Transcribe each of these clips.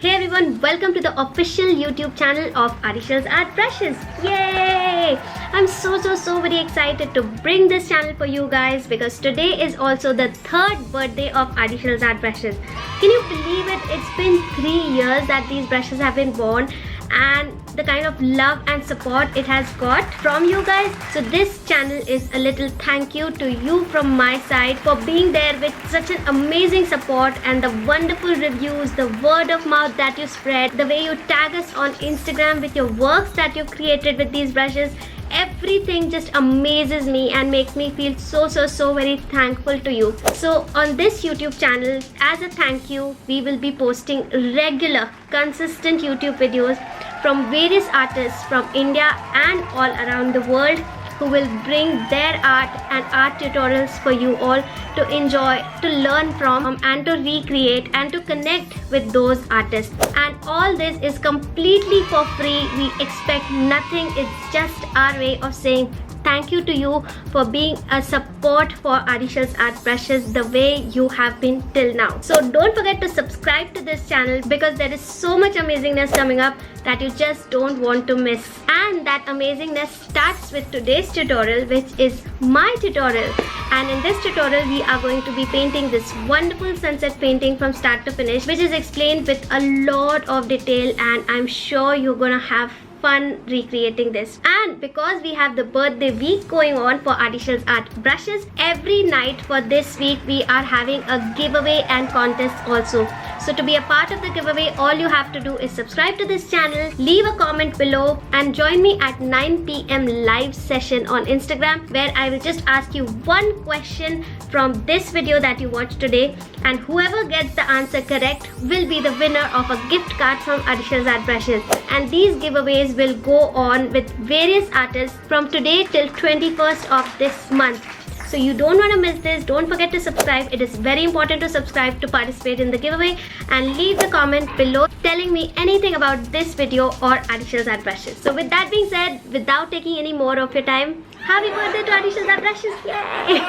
Hey everyone, welcome to the official YouTube channel of Artyshils Art Brushes. Yay! I'm so very excited to bring this channel for you guys because today is also the third birthday of Artyshils Art Brushes. Can you believe it? It's been 3 years that these brushes have been born, and the kind of love and support it has got from you guys. So this channel is a little thank you to you from my side for being there with such an amazing support and the wonderful reviews, the word of mouth that you spread, the way you tag us on Instagram with your works that you created with these brushes. Everything just amazes me and makes me feel so very thankful to you. So on this YouTube channel, as a thank you, we will be posting regular, consistent YouTube videos from various artists from India and all around the world who will bring their art and art tutorials for you all to enjoy, to learn from, and to recreate and to connect with those artists. And all this is completely for free. We expect nothing. It's just our way of saying thank you to you for being a support for Artyshils Art Brushes the way you have been till now. So don't forget to subscribe to this channel because there is so much amazingness coming up that you just don't want to miss. And that amazingness starts with today's tutorial, which is my tutorial. And in this tutorial, we are going to be painting this wonderful sunset painting from start to finish, which is explained with a lot of detail, and I'm sure you're gonna have fun recreating this. And because we have the birthday week going on for Artyshils Art Brushes, every night for this week we are having a giveaway and contest also. So to be a part of the giveaway, all you have to do is subscribe to this channel, leave a comment below, and join me at 9 p.m. live session on Instagram, where I will just ask you one question from this video that you watched today, and whoever gets the answer correct will be the winner of a gift card from Artyshils Art Brushes. And these giveaways will go on with various artists from today till 21st of this month. So you don't want to miss this. Don't forget to subscribe. It is very important to subscribe to participate in the giveaway, and leave the comment below telling me anything about this video or Artyshils Art Brushes. So with that being said, without taking any more of your time, happy birthday to Artyshils Art Brushes. Yay!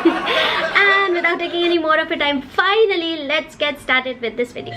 And without taking any more of your time, finally let's get started with this video.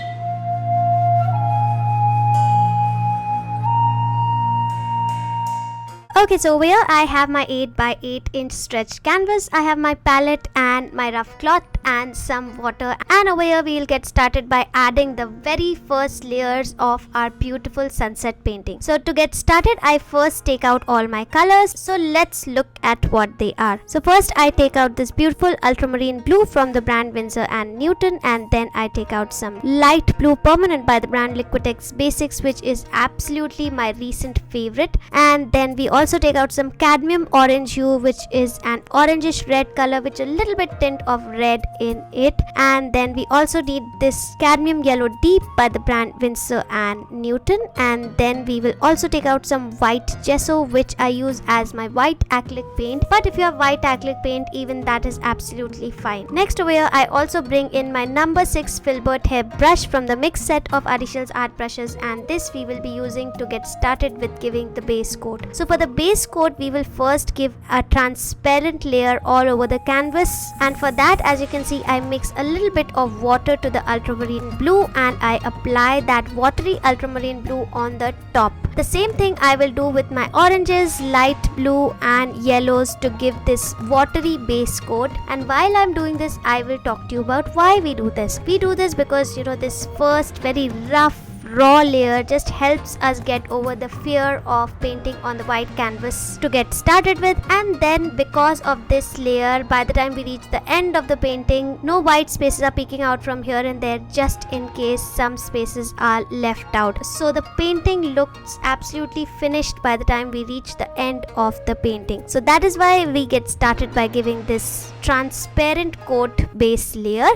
Okay, so here I have my 8 by 8 inch stretched canvas. I have my palette and my rough cloth and some water, and over here we'll get started by adding the very first layers of our beautiful sunset painting. So to get started, I first take out all my colors. So let's look at what they are. So first I take out this beautiful ultramarine blue from the brand Winsor and Newton, and then I take out some light blue permanent by the brand Liquitex Basics, which is absolutely my recent favorite. And then we also take out some cadmium orange hue, which is an orangish red color with a little bit tint of red in it. And then we also need this cadmium yellow deep by the brand Winsor and Newton. And then we will also take out some white gesso, which I use as my white acrylic paint, but if you have white acrylic paint, even that is absolutely fine. Next over here, I also bring in my number 6 filbert hair brush from the mix set of Artyshils Art Brushes, and this we will be using to get started with giving the base coat. So for the base coat, we will first give a transparent layer all over the canvas, and for that, as you can see, I mix a little bit of water to the ultramarine blue and I apply that watery ultramarine blue on the top. The same thing I will do with my oranges, light blue and yellows to give this watery base coat. And while I'm doing this, I will talk to you about why we do this. We do this because this first very rough raw layer just helps us get over the fear of painting on the white canvas to get started with. And then because of this layer, by the time we reach the end of the painting, no white spaces are peeking out from here and there, just in case some spaces are left out. So the painting looks absolutely finished by the time we reach the end of the painting. So that is why we get started by giving this transparent coat base layer.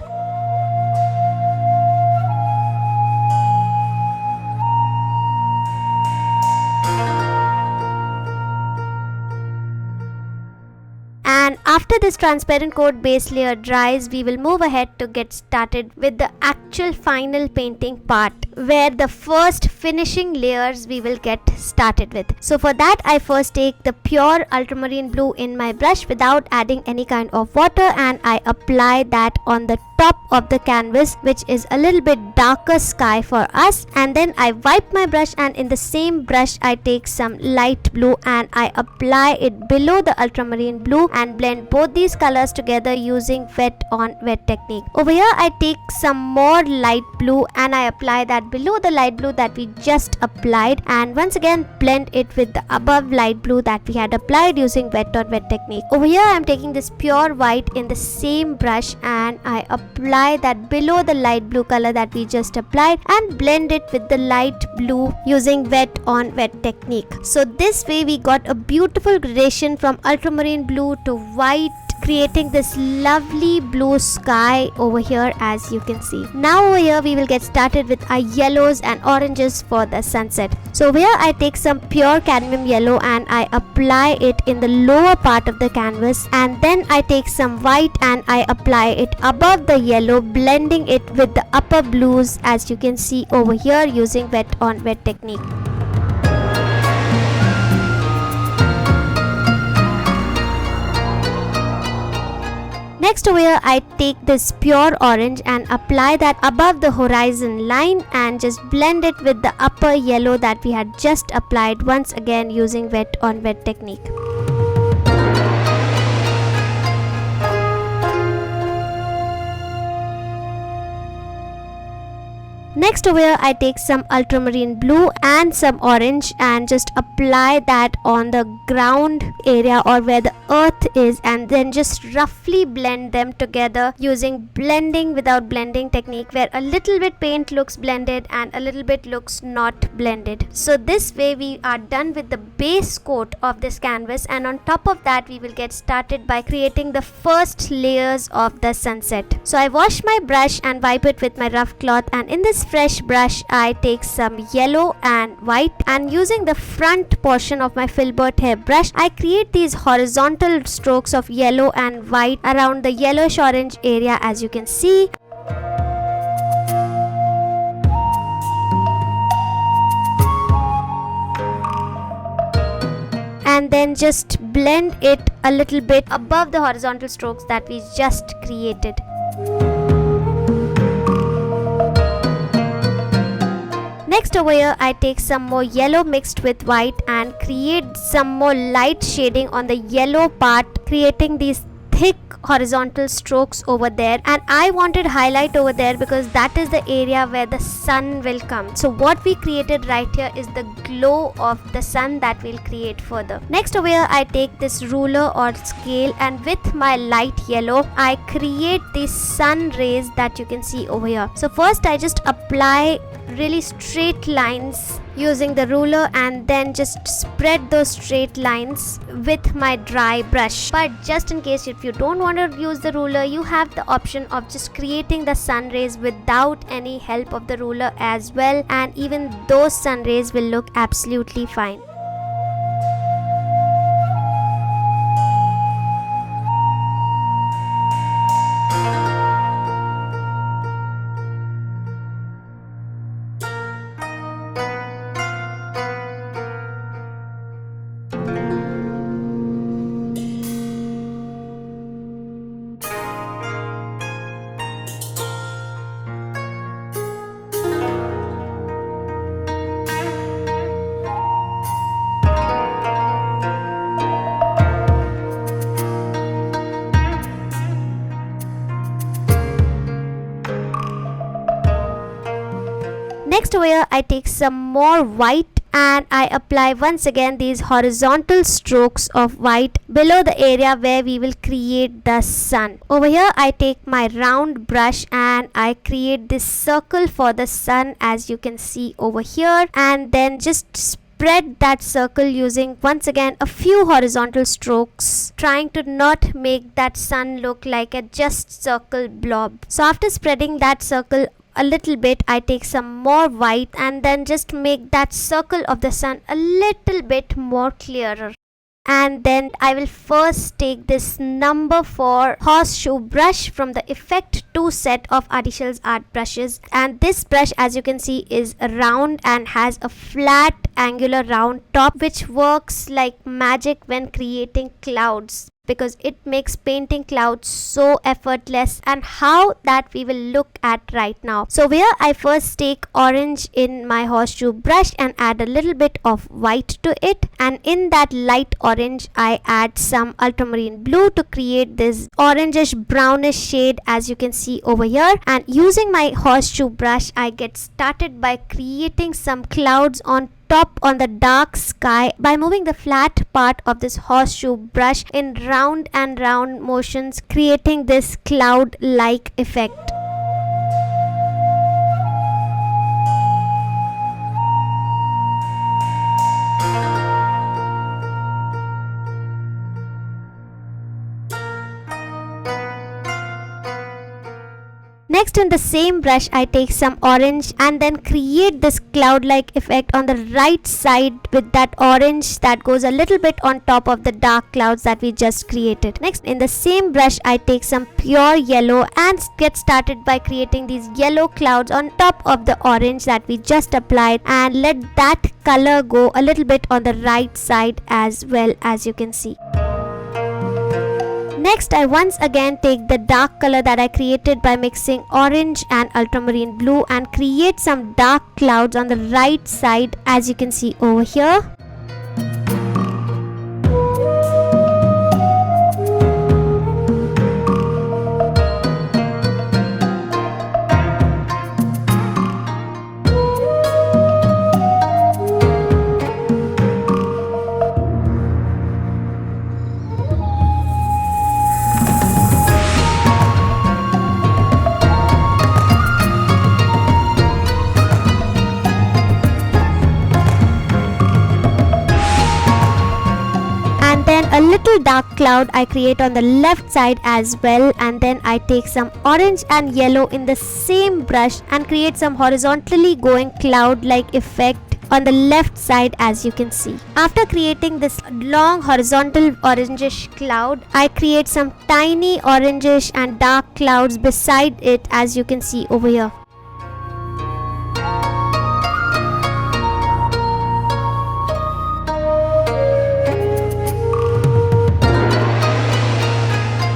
And after this transparent coat base layer dries, we will move ahead to get started with the actual final painting part, where the first finishing layers we will get started with. So for that, I first take the pure ultramarine blue in my brush without adding any kind of water, and I apply that on the top of the canvas, which is a little bit darker sky for us. And then I wipe my brush, and in the same brush I take some light blue and I apply it below the ultramarine blue and blend both these colors together using wet on wet technique. Over here I take some more light blue and I apply that below the light blue that we just applied, and once again blend it with the above light blue that we had applied using wet on wet technique. Over here I am taking this pure white in the same brush and I apply that below the light blue color that we just applied and blend it with the light blue using wet on wet technique. So this way we got a beautiful gradation from ultramarine blue to white, creating this lovely blue sky over here, as you can see. Now over here we will get started with our yellows and oranges for the sunset. So over here I take some pure cadmium yellow and I apply it in the lower part of the canvas, and then I take some white and I apply it above the yellow, blending it with the upper blues, as you can see over here using wet on wet technique. Next over here I take this pure orange and apply that above the horizon line and just blend it with the upper yellow that we had just applied, once again using wet on wet technique. Next over here I take some ultramarine blue and some orange and just apply that on the ground area or where the earth is, and then just roughly blend them together using blending without blending technique, where a little bit paint looks blended and a little bit looks not blended. So this way we are done with the base coat of this canvas, and on top of that we will get started by creating the first layers of the sunset. So I wash my brush and wipe it with my rough cloth, and in this fresh brush I take some yellow and white, and using the front portion of my filbert hair brush I create these horizontal strokes of yellow and white around the yellowish orange area, as you can see. And then just blend it a little bit above the horizontal strokes that we just created. Next over here I take some more yellow mixed with white and create some more light shading on the yellow part, creating these thick horizontal strokes over there, and I wanted highlight over there because that is the area where the sun will come. So what we created right here is the glow of the sun that we'll create further. Next over here I take this ruler or scale, and with my light yellow I create these sun rays that you can see over here. So first I just apply really straight lines using the ruler and then just spread those straight lines with my dry brush. But just in case if you don't want to use the ruler, you have the option of just creating the sun rays without any help of the ruler as well, and even those sun rays will look absolutely fine. Next over here I take some more white and I apply once again these horizontal strokes of white below the area where we will create the sun. Over here I take my round brush and I create this circle for the sun, as you can see over here, and then just spread that circle using once again a few horizontal strokes, trying to not make that sun look like a just circle blob. So after spreading that circle a little bit, I take some more white and then just make that circle of the sun a little bit more clearer. And then I will first take this number 4 horseshoe brush from the Effect 2 set of Artyshils Art Brushes, and this brush, as you can see, is round and has a flat angular round top which works like magic when creating clouds. because it makes painting clouds so effortless, and how that we will look at right now. So where I first take orange in my horseshoe brush and add a little bit of white to it, and in that light orange I add some ultramarine blue to create this orangish brownish shade, as you can see over here. And using my horseshoe brush, I get started by creating some clouds on top on the dark sky by moving the flat part of this horseshoe brush in round and round motions, creating this cloud like effect. Next, in the same brush, I take some orange and then create this cloud-like effect on the right side with that orange that goes a little bit on top of the dark clouds that we just created. Next, in the same brush, I take some pure yellow and get started by creating these yellow clouds on top of the orange that we just applied, and let that color go a little bit on the right side as well, as you can see. Next, I once again take the dark color that I created by mixing orange and ultramarine blue and create some dark clouds on the right side, as you can see over here. A little dark cloud I create on the left side as well, and then I take some orange and yellow in the same brush and create some horizontally going cloud like effect on the left side, as you can see. After creating this long horizontal orangish cloud, I create some tiny orangish and dark clouds beside it, as you can see over here.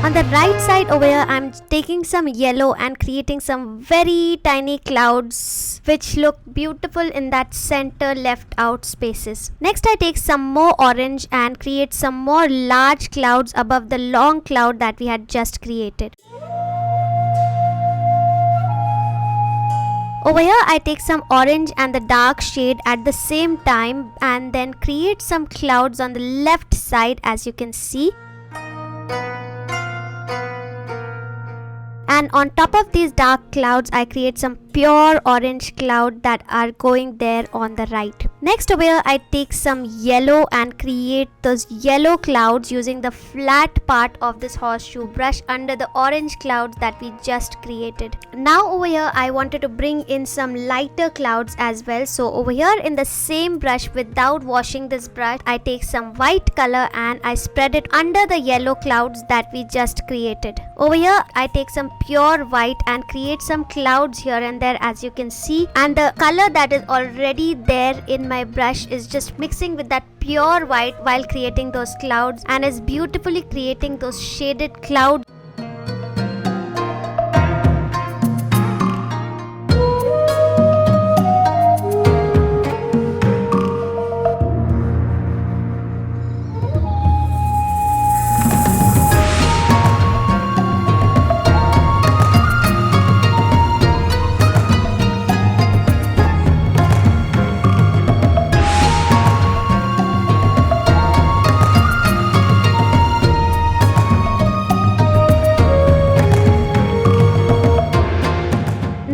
On the right side over here, I'm taking some yellow and creating some very tiny clouds which look beautiful in that center left out spaces. Next, I take some more orange and create some more large clouds above the long cloud that we had just created. Over here, I take some orange and the dark shade at the same time and then create some clouds on the left side, as you can see. And on top of these dark clouds, I create some pure orange cloud that are going there on the right. Next over here, I take some yellow and create those yellow clouds using the flat part of this horseshoe brush under the orange clouds that we just created. Now over here, I wanted to bring in some lighter clouds as well. So over here in the same brush, without washing this brush, I take some white color and I spread it under the yellow clouds that we just created. Over here, I take some pure white and create some clouds here and there, as you can see, and the color that is already there in my brush is just mixing with that pure white while creating those clouds, and is beautifully creating those shaded clouds.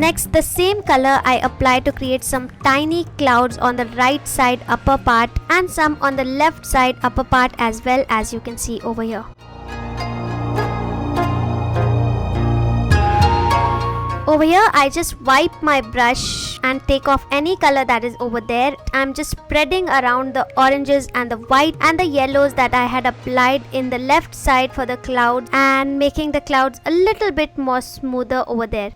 Next, the same color I apply to create some tiny clouds on the right side upper part and some on the left side upper part as well, as you can see over here. Over here, I just wipe my brush and take off any color that is over there. I'm just spreading around the oranges and the white and the yellows that I had applied in the left side for the clouds, and making the clouds a little bit more smoother over there.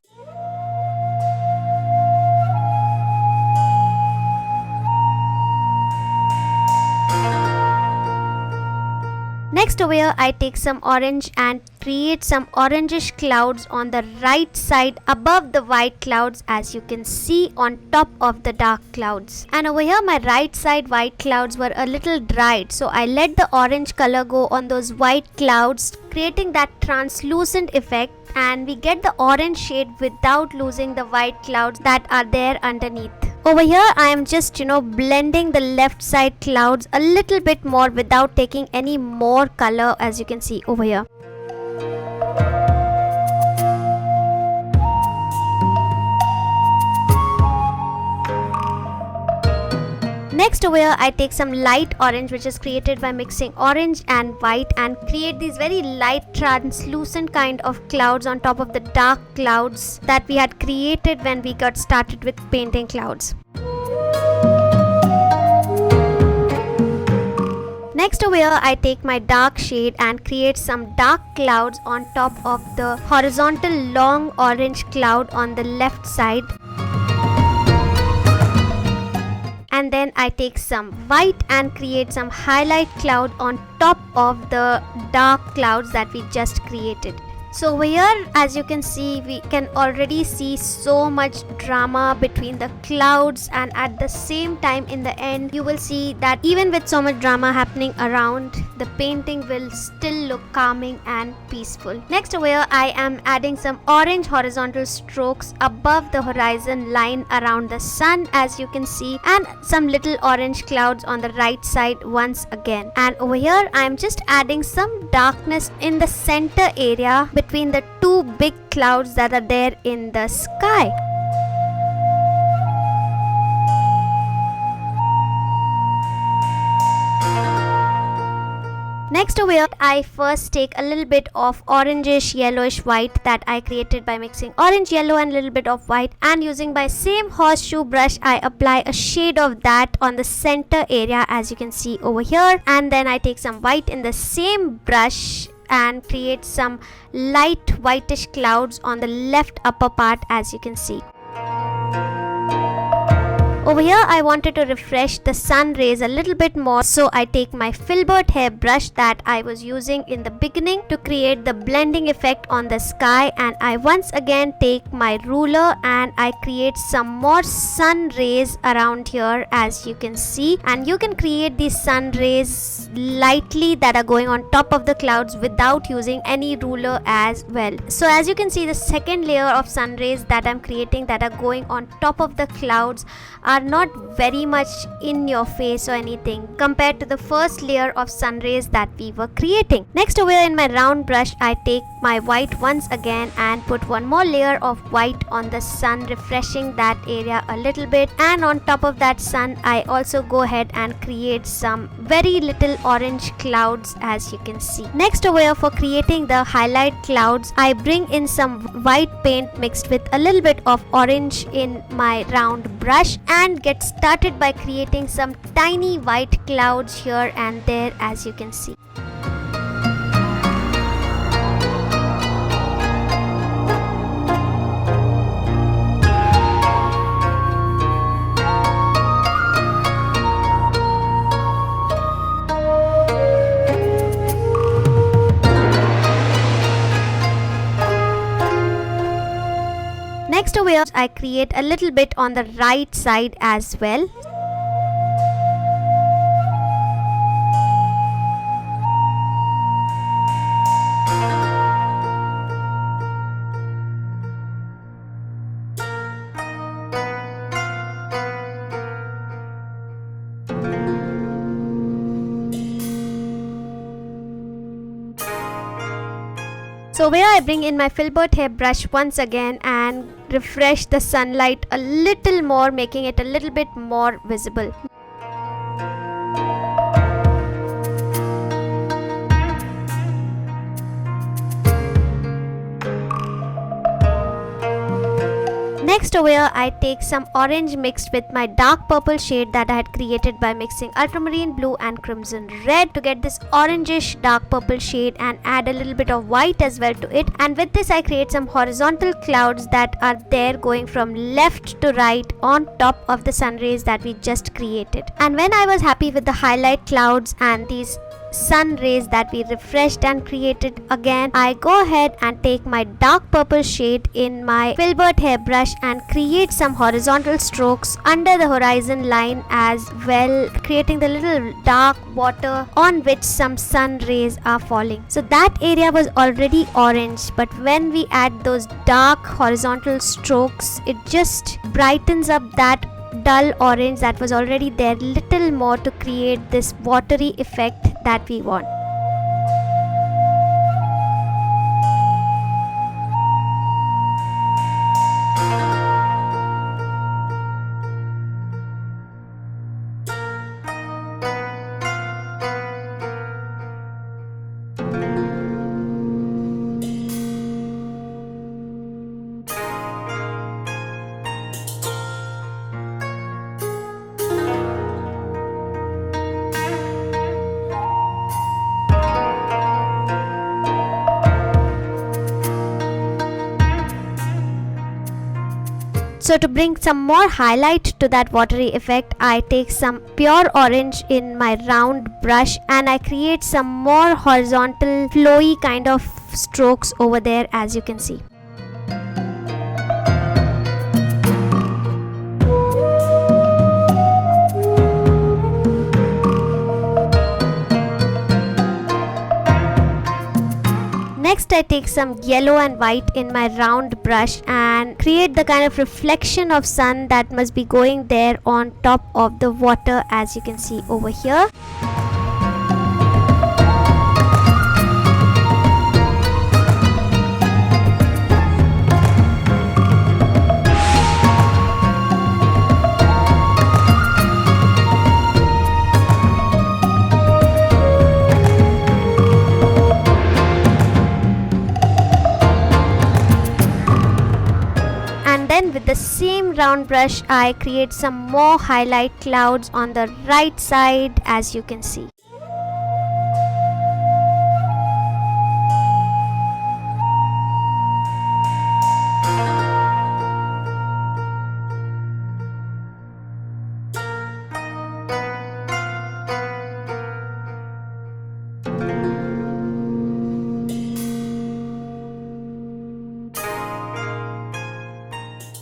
Next over here, I take some orange and create some orangish clouds on the right side above the white clouds, as you can see on top of the dark clouds. And over here my right side white clouds were a little dried, so I let the orange color go on those white clouds, creating that translucent effect, and we get the orange shade without losing the white clouds that are there underneath. Over here I am just blending the left side clouds a little bit more without taking any more color, as you can see over here. Next over here I take some light orange, which is created by mixing orange and white, and create these very light translucent kind of clouds on top of the dark clouds that we had created when we got started with painting clouds. Next over here I take my dark shade and create some dark clouds on top of the horizontal long orange cloud on the left side. And then I take some white and create some highlight cloud on top of the dark clouds that we just created. So over here, as you can see, we can already see so much drama between the clouds, and at the same time in the end you will see that even with so much drama happening around, the painting will still look calming and peaceful. Next over here I am adding some orange horizontal strokes above the horizon line around the sun, as you can see, and some little orange clouds on the right side once again. And over here I am just adding some darkness in the center area between the two big clouds that are there in the sky. Next over here, I first take a little bit of orangish yellowish white that I created by mixing orange, yellow and a little bit of white, and using my same horseshoe brush I apply a shade of that on the center area, as you can see over here. And then I take some white in the same brush and create some light whitish clouds on the left upper part, as you can see. Over here I wanted to refresh the sun rays a little bit more, so I take my filbert hair brush that I was using in the beginning to create the blending effect on the sky, and I once again take my ruler and I create some more sun rays around here, as you can see. And you can create these sun rays lightly that are going on top of the clouds without using any ruler as well. So as you can see, the second layer of sun rays that I'm creating that are going on top of the clouds are not very much in your face or anything compared to the first layer of sun rays that we were creating. Next over here in my round brush I take my white once again and put one more layer of white on the sun, refreshing that area a little bit, and on top of that sun I also go ahead and create some very little orange clouds, as you can see. Next over here, for creating the highlight clouds, I bring in some white paint mixed with a little bit of orange in my round brush and get started by creating some tiny white clouds here and there, as you can see. Next over here, I create a little bit on the right side as well. So where I bring in my filbert hair brush once again and refresh the sunlight a little more, making it a little bit more visible. Next over here, I take some orange mixed with my dark purple shade that I had created by mixing ultramarine blue and crimson red to get this orangish dark purple shade, and add a little bit of white as well to it. And with this I create some horizontal clouds that are there going from left to right on top of the sun rays that we just created. And when I was happy with the highlight clouds and these sun rays that we refreshed and created again, I go ahead and take my dark purple shade in my filbert hairbrush and create some horizontal strokes under the horizon line as well, creating the little dark water on which some sun rays are falling. So that area was already orange, but when we add those dark horizontal strokes, it just brightens up that dull orange that was already there little more to create this watery effect that we want. So to bring some more highlight to that watery effect, I take some pure orange in my round brush and I create some more horizontal flowy kind of strokes over there, as you can see. Next, I take some yellow and white in my round brush and create the kind of reflection of sun that must be going there on top of the water, as you can see over here. Then with the same round brush, I create some more highlight clouds on the right side, as you can see.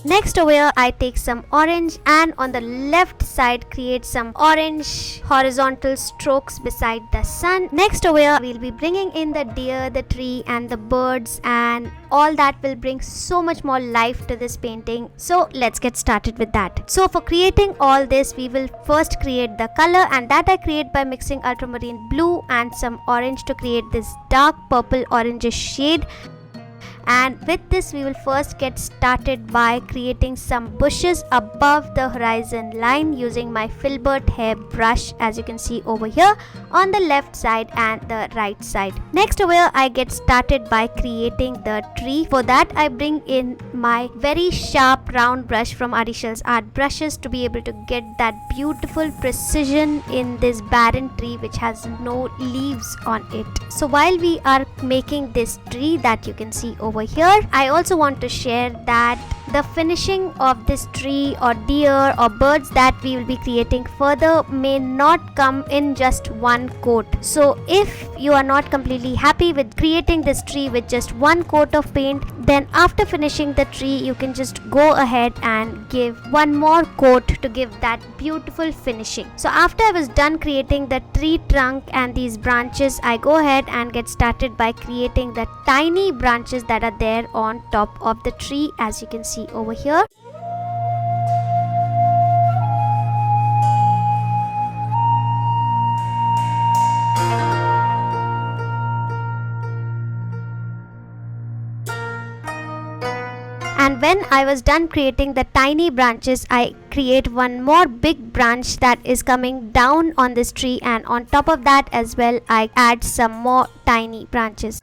Next over here, I take some orange and on the left side create some orange horizontal strokes beside the sun. Next over here, we'll be bringing in the deer, the tree and the birds, and all that will bring so much more life to this painting. So let's get started with that. So for creating all this, we will first create the color, and that I create by mixing ultramarine blue and some orange to create this dark purple orangish shade. And with this, we will first get started by creating some bushes above the horizon line using my filbert hair brush, as you can see over here on the left side and the right side. Next over here, I get started by creating the tree. For that, I bring in my very sharp round brush from Artyshils Art Brushes to be able to get that beautiful precision in this barren tree which has no leaves on it. So while we are making this tree that you can see over here, I also want to share that the finishing of this tree or deer or birds that we will be creating further may not come in just one coat. So if you are not completely happy with creating this tree with just one coat of paint, then after finishing the tree, you can just go ahead and give one more coat to give that beautiful finishing. So after I was done creating the tree trunk and these branches, I go ahead and get started by creating the tiny branches that are there on top of the tree, as you can see over here. And when I was done creating the tiny branches, I create one more big branch that is coming down on this tree, and on top of that as well, I add some more tiny branches.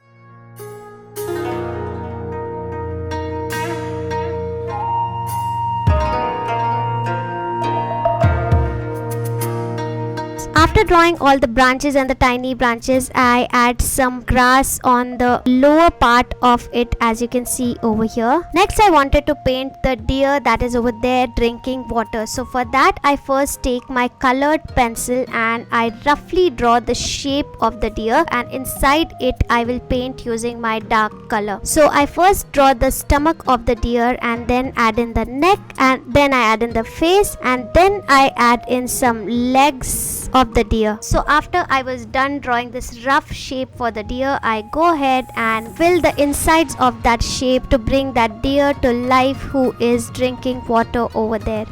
After drawing all the branches and the tiny branches, I add some grass on the lower part of it, as you can see over here. Next, I wanted to paint the deer that is over there drinking water. So for that, I first take my colored pencil and I roughly draw the shape of the deer, and inside it I will paint using my dark color. So I first draw the stomach of the deer and then add in the neck, and then I add in the face, and then I add in some legs of the deer. So after I was done drawing this rough shape for the deer, I go ahead and fill the insides of that shape to bring that deer to life who is drinking water over there.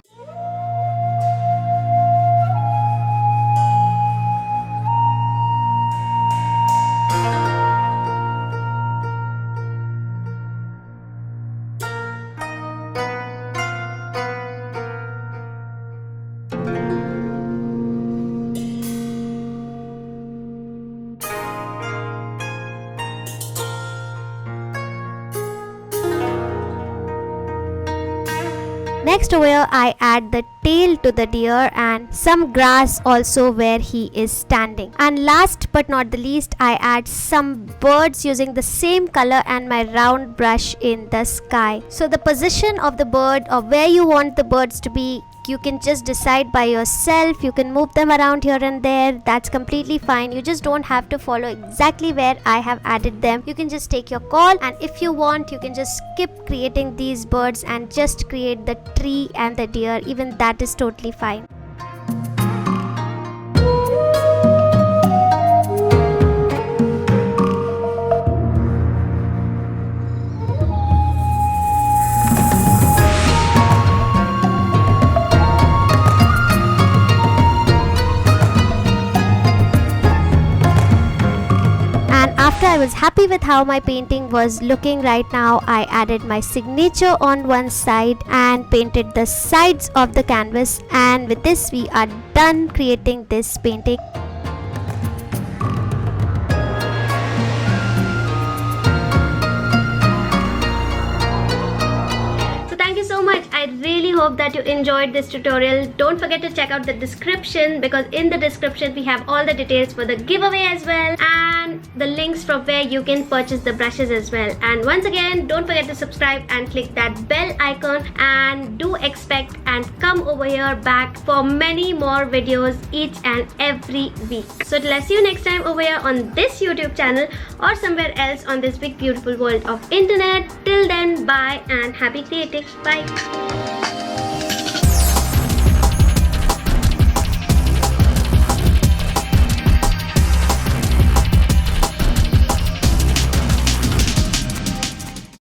Next over here, I add the tail to the deer and some grass also where he is standing. And last but not the least, I add some birds using the same color and my round brush in the sky. So the position of the bird or where you want the birds to be, you can just decide by yourself. You can move them around here and there. That's completely fine. You just don't have to follow exactly where I have added them. You can just take your call, and if you want, you can just skip creating these birds and just create the tree and the deer. Even that is totally fine. After I was happy with how my painting was looking right now, I added my signature on one side and painted the sides of the canvas, and with this we are done creating this painting. So much. I really hope that you enjoyed this tutorial. Don't forget to check out the description, because in the description we have all the details for the giveaway as well, and the links from where you can purchase the brushes as well. And once again, don't forget to subscribe and click that bell icon, and do expect and come over here back for many more videos each and every week. So till I see you next time over here on this YouTube channel or somewhere else on this big beautiful world of internet. Till then, bye and happy creating. Bye.